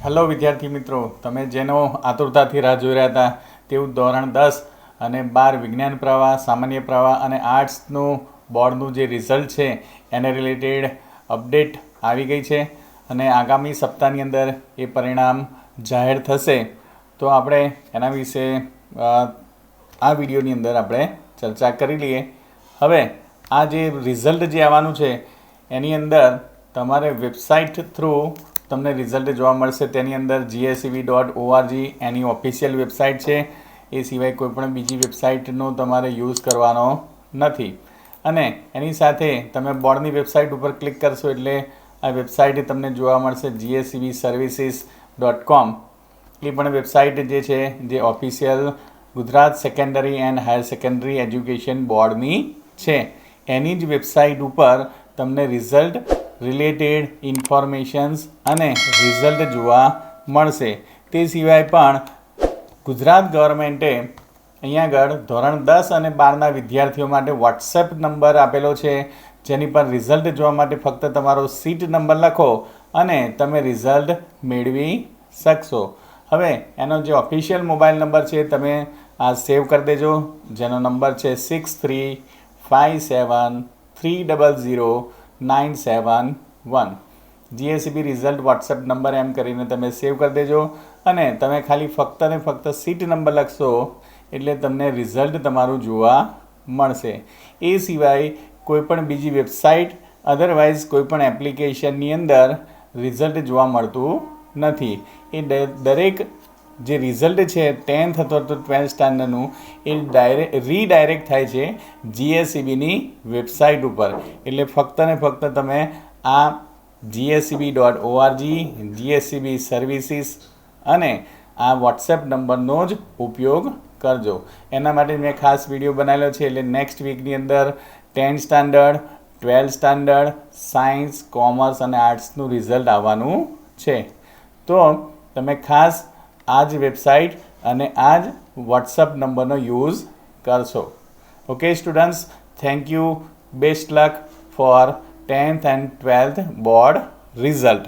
Hello વિદ્યાર્થી મિત્રો, તમે જેનો આતુરતાથી રાહ જોઈ રહ્યા હતા તેવું ધોરણ 10 અને 12 વિજ્ઞાન પ્રવાહ, સામાન્ય પ્રવાહ અને આર્ટ્સનું બોર્ડનું જે રિઝલ્ટ છે એને રિલેટેડ અપડેટ આવી ગઈ છે અને આગામી સપ્તાહની અંદર એ પરિણામ જાહેર થશે. તો આપણે એના વિશે આ વિડીયોની અંદર આપણે ચર્ચા કરી લઈએ. હવે આ જે રિઝલ્ટ જે આવવાનું છે એની અંદર તમારે વેબસાઇટ થ્રુ તમને રિઝલ્ટ જોવા મળશે. તેની અંદર GSEB.org એની ઓફિશિયલ વેબસાઇટ છે. એ સિવાય કોઈપણ બીજી વેબસાઇટનો તમારે યુઝ કરવાનો નથી. અને એની સાથે તમે બોર્ડની વેબસાઇટ ઉપર ક્લિક કરશો એટલે આ વેબસાઇટ તમને જોવા મળશે GSEBservices.com. એ પણ વેબસાઇટ જે છે જે official Gujarat secondary and higher secondary education બોર્ડની છે. એની જ વેબસાઇટ ઉપર તમને રિઝલ્ટ રિલેટેડ ઇન્ફોર્મેશન્સ અને રિઝલ્ટ જોવા મળશે. તે સિવાય પણ ગુજરાત ગવર્મેન્ટે અહીંયા આગળ ધોરણ 10 અને 12ના વિદ્યાર્થીઓ માટે વોટ્સએપ નંબર આપેલો છે, જેની પર રિઝલ્ટ જોવા માટે ફક્ત તમારો સીટ નંબર લખો અને તમે રિઝલ્ટ મેળવી શકશો. હવે એનો જે ઓફિશિયલ મોબાઈલ નંબર છે તમે આ સેવ કરી દેજો, જેનો નંબર છે 6357300971. GSEB રિઝલ્ટ વોટ્સએપ નંબર એમ કરીને તમે સેવ કરી દેજો અને તમે ખાલી ફક્ત ને ફક્ત સીટ નંબર લખશો એટલે તમને રિઝલ્ટ તમારું જોવા મળશે. એ સિવાય કોઈપણ બીજી વેબસાઇટ અધરવાઇઝ કોઈપણ એપ્લિકેશનની અંદર રિઝલ્ટ જોવા મળતું નથી. એ દરેક જે રિઝલ્ટ છે 10th અથવા તો 12th સ્ટાન્ડર્ડનું એ રીડાયરેક્ટ થાય છે GSEBની વેબસાઇટ ઉપર. એટલે ફક્ત ને ફક્ત તમે આ GSEB.org, GSEB સર્વિસીસ અને આ વોટ્સએપ નંબરનો જ ઉપયોગ કરજો. એના માટે મેં ખાસ વિડીયો બનાવેલો છે. એટલે નેક્સ્ટ વીકની અંદર 10th standard, 12th standard, science, commerce અને આર્ટ્સનું રિઝલ્ટ આવવાનું છે. તો તમે ખાસ આ જ વેબસાઇટ અને આ જ વોટ્સએપ નંબરનો યુઝ કરશો. Okay students, thank you. Best luck four 10th and 12th board result.